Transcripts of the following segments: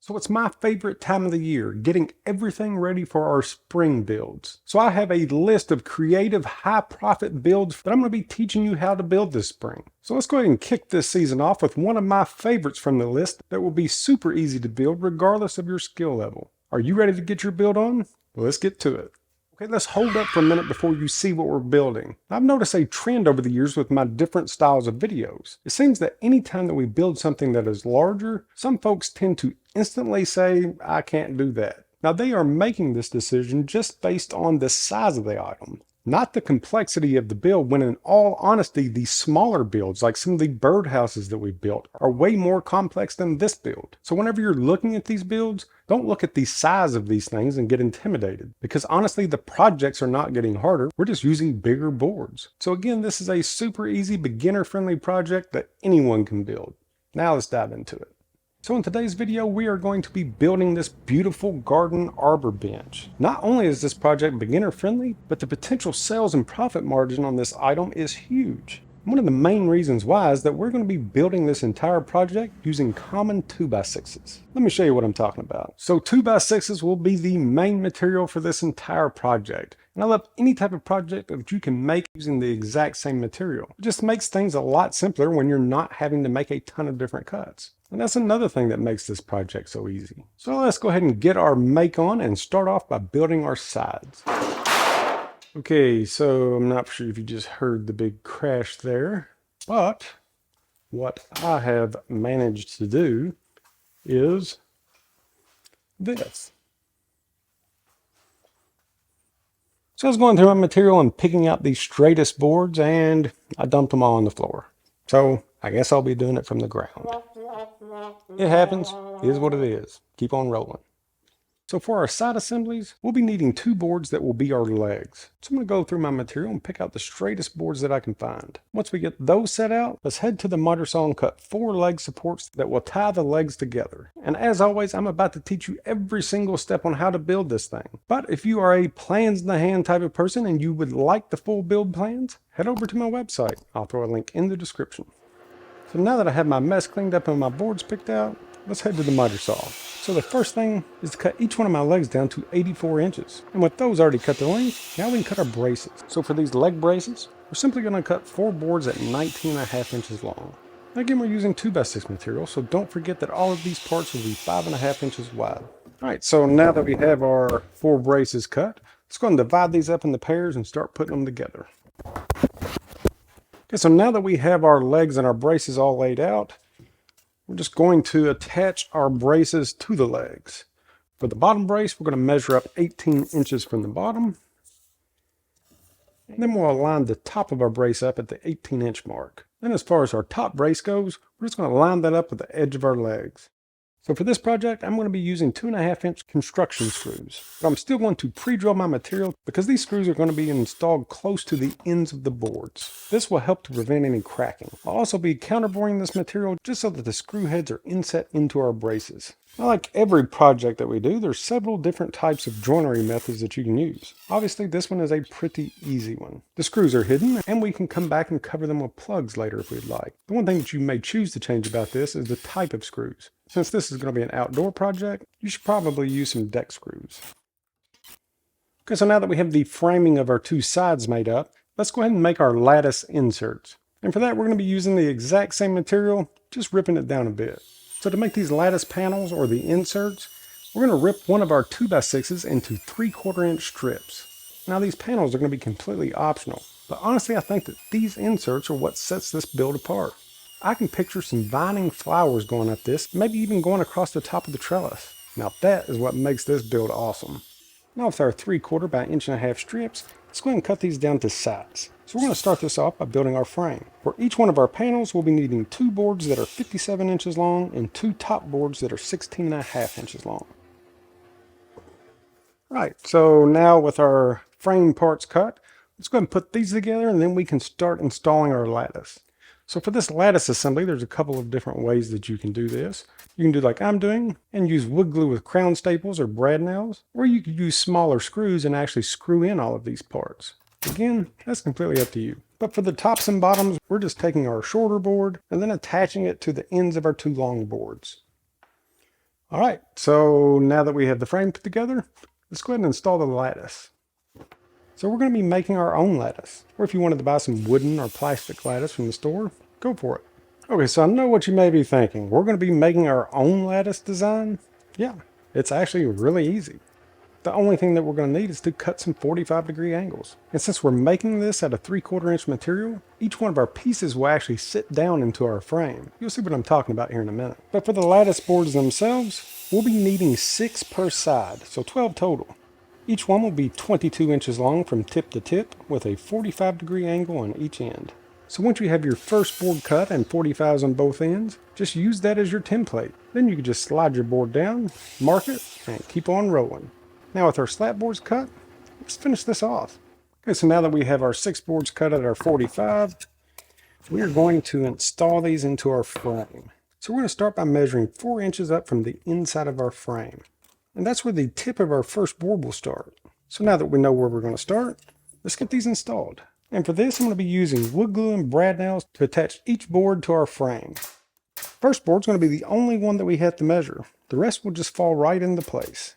So it's my favorite time of the year, getting everything ready for our spring builds. So I have a list of creative high profit builds that I'm going to be teaching you how to build this spring. So let's go ahead and kick this season off with one of my favorites from the list that will be super easy to build regardless of your skill level. Are you ready to get your build on? Well, let's get to it. Okay, let's hold up for a minute before you see what we're building. I've noticed a trend over the years with my different styles of videos. It seems that anytime that we build something that is larger, some folks tend to instantly say, I can't do that. Now they are making this decision just based on the size of the item, not the complexity of the build, when in all honesty, these smaller builds, like some of the birdhouses that we've built, are way more complex than this build. So whenever you're looking at these builds, don't look at the size of these things and get intimidated, because honestly, the projects are not getting harder. We're just using bigger boards. So again, this is a super easy, beginner-friendly project that anyone can build. Now let's dive into it. So in today's video, we are going to be building this beautiful garden arbor bench. Not only is this project beginner friendly, but the potential sales and profit margin on this item is huge. One of the main reasons why is that we're going to be building this entire project using common 2x6s. Let me show you what I'm talking about. So 2x6s will be the main material for this entire project. And I love any type of project that you can make using the exact same material. It just makes things a lot simpler when you're not having to make a ton of different cuts. And that's another thing that makes this project so easy. So let's go ahead and get our make on and start off by building our sides. Okay, so I'm not sure if you just heard the big crash there, but what I have managed to do is this. So I was going through my material and picking out the straightest boards, and I dumped them all on the floor. So I guess I'll be doing it from the ground. It happens. It is what it is. Keep on rolling. So for our side assemblies, we'll be needing two boards that will be our legs. So I'm going to go through my material and pick out the straightest boards that I can find. Once we get those set out, let's head to the miter saw and cut 4 leg supports that will tie the legs together. And as always, I'm about to teach you every single step on how to build this thing. But if you are a plans in the hand type of person and you would like the full build plans, head over to my website. I'll throw a link in the description. So now that I have my mess cleaned up and my boards picked out, let's head to the miter saw. So the first thing is to cut each one of my legs down to 84 inches. And with those already cut to length, now we can cut our braces. So for these leg braces, we're simply going to cut 4 boards at 19.5 inches long. Again, we're using 2x6 material, so don't forget that all of these parts will be 5.5 inches wide. Alright, so now that we have our 4 braces cut, let's go and divide these up into pairs and start putting them together. Okay, so now that we have our legs and our braces all laid out, we're just going to attach our braces to the legs. For the bottom brace, we're going to measure up 18 inches from the bottom. And then we'll align the top of our brace up at the 18-inch mark. Then as far as our top brace goes, we're just going to line that up with the edge of our legs. So for this project, I'm going to be using 2.5-inch construction screws. But I'm still going to pre-drill my material because these screws are going to be installed close to the ends of the boards. This will help to prevent any cracking. I'll also be counterboring this material just so that the screw heads are inset into our braces. Now, like every project that we do, there's several different types of joinery methods that you can use. Obviously, this one is a pretty easy one. The screws are hidden, and we can come back and cover them with plugs later if we'd like. The one thing that you may choose to change about this is the type of screws. Since this is going to be an outdoor project, you should probably use some deck screws. Okay, so now that we have the framing of our 2 sides made up, let's go ahead and make our lattice inserts. And for that, we're going to be using the exact same material, just ripping it down a bit. So to make these lattice panels, or the inserts, we're going to rip one of our 2x6s into 3/4-inch strips. Now these panels are going to be completely optional, but honestly I think that these inserts are what sets this build apart. I can picture some vining flowers going up this, maybe even going across the top of the trellis. Now that is what makes this build awesome. Now with our 3/4 by 1.5 inch strips, let's go ahead and cut these down to size. So we're going to start this off by building our frame. For each one of our panels, we'll be needing 2 boards that are 57 inches long and 2 top boards that are 16.5 inches long. Right, so now with our frame parts cut, let's go ahead and put these together and then we can start installing our lattice. So for this lattice assembly, there's a couple of different ways that you can do this. You can do like I'm doing and use wood glue with crown staples or brad nails, or you could use smaller screws and actually screw in all of these parts. Again, that's completely up to you. But for the tops and bottoms, we're just taking our shorter board and then attaching it to the ends of our 2 long boards. All right, so now that we have the frame put together, let's go ahead and install the lattice. So we're going to be making our own lattice, or if you wanted to buy some wooden or plastic lattice from the store, go for it. Okay, so I know what you may be thinking. We're going to be making our own lattice design? Yeah, it's actually really easy. The only thing that we're going to need is to cut some 45-degree angles. And since we're making this out of 3/4 inch material, each one of our pieces will actually sit down into our frame. You'll see what I'm talking about here in a minute. But for the lattice boards themselves, we'll be needing 6 per side, so 12 total. Each one will be 22 inches long from tip to tip with a 45-degree angle on each end. So once you have your first board cut and 45s on both ends, just use that as your template. Then you can just slide your board down, mark it, and keep on rolling. Now with our slat boards cut, let's finish this off. Okay, so now that we have our 6 boards cut at our 45, we are going to install these into our frame. So we're going to start by measuring 4 inches up from the inside of our frame. And that's where the tip of our first board will start. So now that we know where we're going to start, let's get these installed. And for this, I'm going to be using wood glue and brad nails to attach each board to our frame. First board's going to be the only one that we have to measure. The rest will just fall right into place.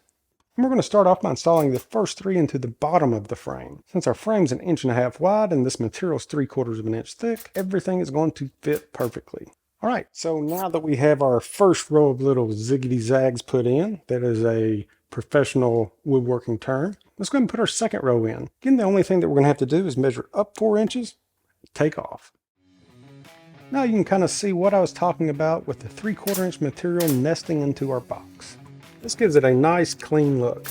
And we're going to start off by installing the first 3 into the bottom of the frame. Since our frame's 1.5 inches wide and this material is 3/4 of an inch thick, everything is going to fit perfectly. All right, so now that we have our first row of little ziggity zags put in, that is a professional woodworking term, let's go ahead and put our second row in. Again, the only thing that we're going to have to do is measure up 4 inches, take off. Now you can kind of see what I was talking about with the 3/4 inch material nesting into our box. This gives it a nice clean look.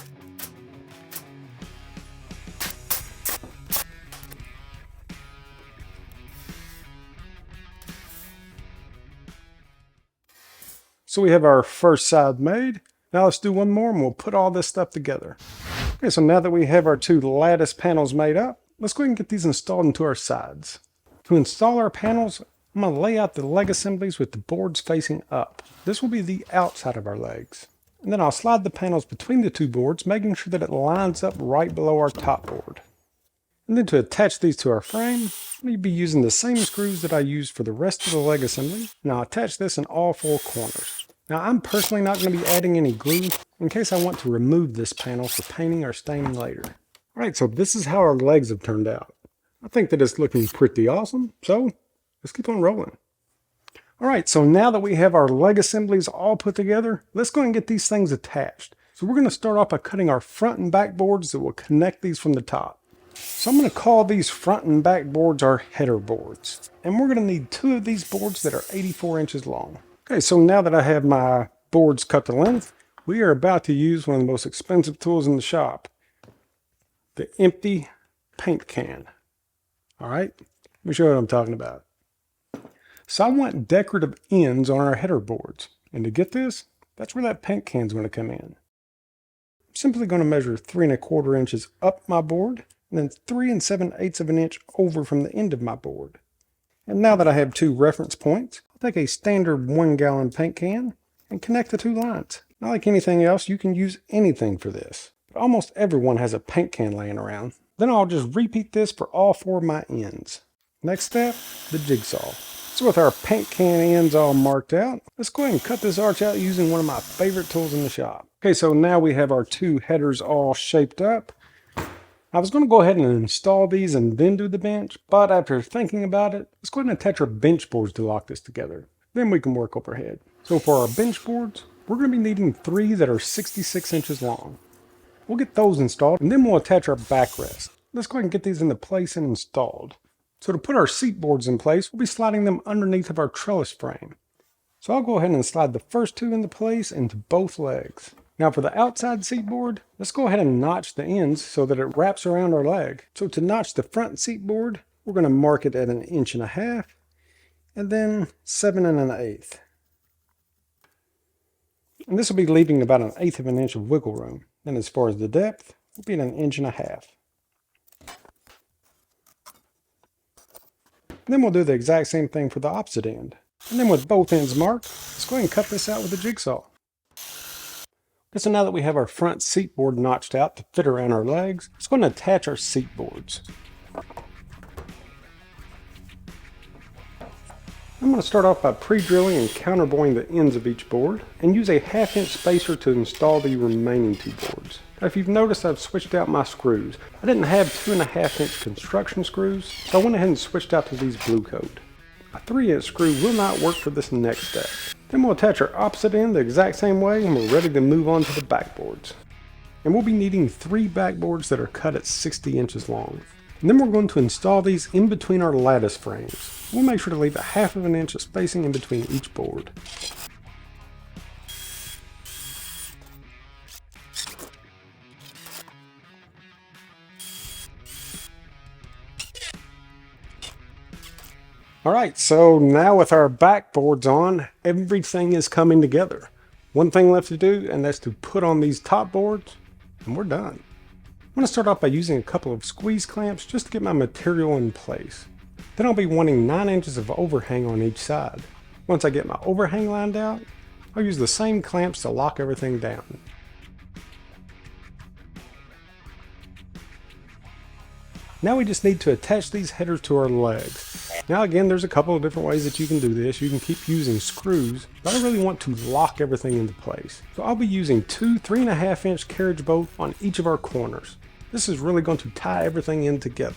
So we have our first side made. Now let's do one more and we'll put all this stuff together. Okay, so now that we have our 2 lattice panels made up, let's go ahead and get these installed into our sides. To install our panels, I'm going to lay out the leg assemblies with the boards facing up. This will be the outside of our legs. And then I'll slide the panels between the 2 boards, making sure that it lines up right below our top board. And then to attach these to our frame, I'll be using the same screws that I used for the rest of the leg assembly, and I'll attach this in all 4 corners. Now I'm personally not going to be adding any glue in case I want to remove this panel for painting or staining later. Alright, so this is how our legs have turned out. I think that it's looking pretty awesome, so let's keep on rolling. Alright, so now that we have our leg assemblies all put together, let's go and get these things attached. So we're going to start off by cutting our front and back boards that will connect these from the top. So I'm going to call these front and back boards our header boards. And we're going to need 2 of these boards that are 84 inches long. Okay, so now that I have my boards cut to length, we are about to use one of the most expensive tools in the shop. The empty paint can. Alright, let me show you what I'm talking about. So I want decorative ends on our header boards. And to get this, that's where that paint can is going to come in. I'm simply going to measure 3 1/4 inches up my board, and then 3 7/8 of an inch over from the end of my board. And now that I have 2 reference points, I'll take a standard 1-gallon paint can and connect the 2 lines. Not like anything else, you can use anything for this. But almost everyone has a paint can laying around. Then I'll just repeat this for all 4 of my ends. Next step, the jigsaw. So with our paint can ends all marked out, let's go ahead and cut this arch out using one of my favorite tools in the shop. Okay, so now we have our 2 headers all shaped up. I was going to go ahead and install these and then do the bench, but after thinking about it, let's go ahead and attach our bench boards to lock this together. Then we can work overhead. So for our bench boards, we're going to be needing 3 that are 66 inches long. We'll get those installed and then we'll attach our backrest. Let's go ahead and get these into place and installed. So to put our seat boards in place, we'll be sliding them underneath of our trellis frame. So I'll go ahead and slide the first 2 into place into both legs. Now for the outside seat board, let's go ahead and notch the ends so that it wraps around our leg. So to notch the front seat board, we're going to mark it at 1.5 inches and then 7 1/8. And this will be leaving about 1/8 of an inch of wiggle room. And as far as the depth, we'll be at 1.5 inches. Then we'll do the exact same thing for the opposite end. And then with both ends marked, let's go ahead and cut this out with a jigsaw. Okay, so now that we have our front seat board notched out to fit around our legs, let's go ahead and attach our seat boards. I'm going to start off by pre-drilling and counterboring the ends of each board and use a 1/2 inch spacer to install the remaining 2 boards. Now if you've noticed, I've switched out my screws. I didn't have 2.5 inch construction screws, so I went ahead and switched out to these Blue Coat. A 3-inch screw will not work for this next step. Then we'll attach our opposite end the exact same way and we're ready to move on to the backboards. And we'll be needing 3 backboards that are cut at 60 inches long. And then we're going to install these in between our lattice frames. We'll make sure to leave a 1/2 inch of spacing in between each board. Alright, so now with our backboards on, everything is coming together. One thing left to do, and that's to put on these top boards, and we're done. I'm going to start off by using a couple of squeeze clamps just to get my material in place. Then I'll be wanting 9 inches of overhang on each side. Once I get my overhang lined out, I'll use the same clamps to lock everything down. Now we just need to attach these headers to our legs. Now again, there's a couple of different ways that you can do this. You can keep using screws, but I really want to lock everything into place. So I'll be using 2 3.5 inch carriage bolts on each of our corners. This is really going to tie everything in together.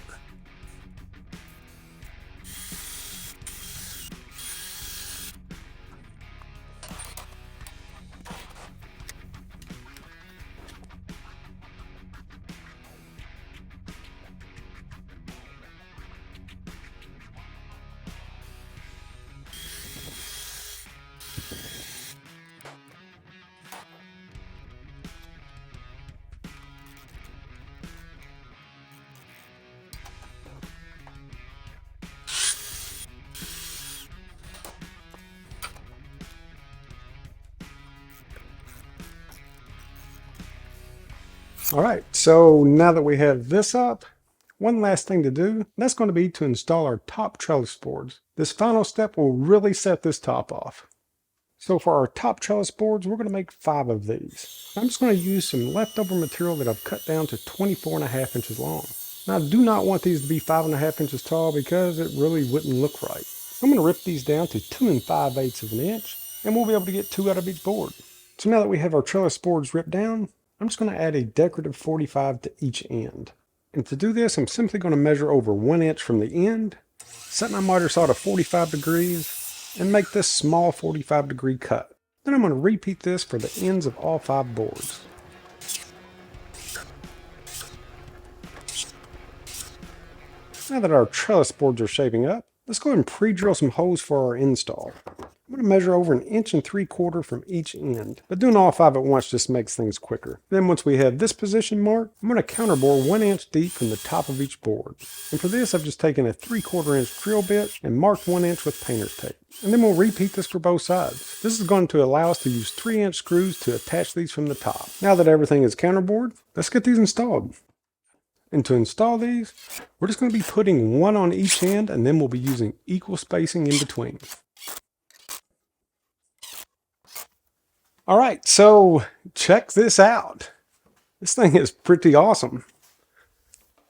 Alright, so now that we have this up, one last thing to do, and that's going to be to install our top trellis boards. This final step will really set this top off. So for our top trellis boards, we're going to make 5 of these. I'm just going to use some leftover material that I've cut down to 24.5 inches long. Now I do not want these to be 5.5 inches tall because it really wouldn't look right. I'm going to rip these down to 2 5/8 of an inch, and we'll be able to get 2 out of each board. So now that we have our trellis boards ripped down, I'm just going to add a decorative 45 to each end. And to do this, I'm simply going to measure over 1 inch from the end, set my miter saw to 45 degrees, and make this small 45-degree cut. Then I'm going to repeat this for the ends of all 5 boards. Now that our trellis boards are shaping up, let's go ahead and pre-drill some holes for our install. I'm going to measure over 1 3/4 inches from each end, but doing all 5 at once just makes things quicker. Then once we have this position marked, I'm going to counterbore 1 inch deep from the top of each board. And for this, I've just taken a 3/4 inch drill bit and marked 1 inch with painter's tape. And then we'll repeat this for both sides. This is going to allow us to use 3-inch screws to attach these from the top. Now that everything is counterbored, let's get these installed. And to install these, we're just going to be putting 1 on each end, and then we'll be using equal spacing in between. Alright, so check this out. This thing is pretty awesome,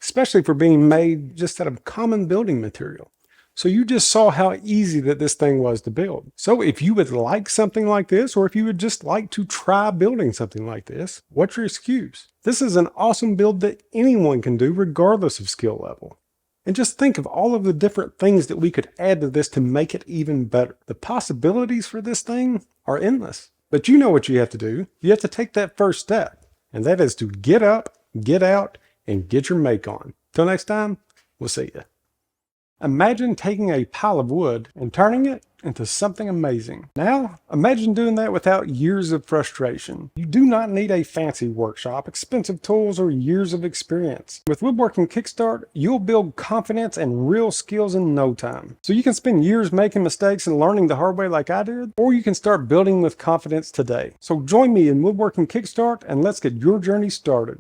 especially for being made just out of common building material. So you just saw how easy that this thing was to build. So if you would like something like this, or if you would just like to try building something like this, what's your excuse? This is an awesome build that anyone can do regardless of skill level. And just think of all of the different things that we could add to this to make it even better. The possibilities for this thing are endless. But you know what you have to do. You have to take that first step, and that is to get up, get out, and get your make on. Till next time, we'll see you. Imagine taking a pile of wood and turning it into something amazing. Now, imagine doing that without years of frustration. You do not need a fancy workshop, expensive tools, or years of experience. With Woodworking Kickstart, you'll build confidence and real skills in no time. So you can spend years making mistakes and learning the hard way like I did, or you can start building with confidence today. So join me in Woodworking Kickstart and let's get your journey started.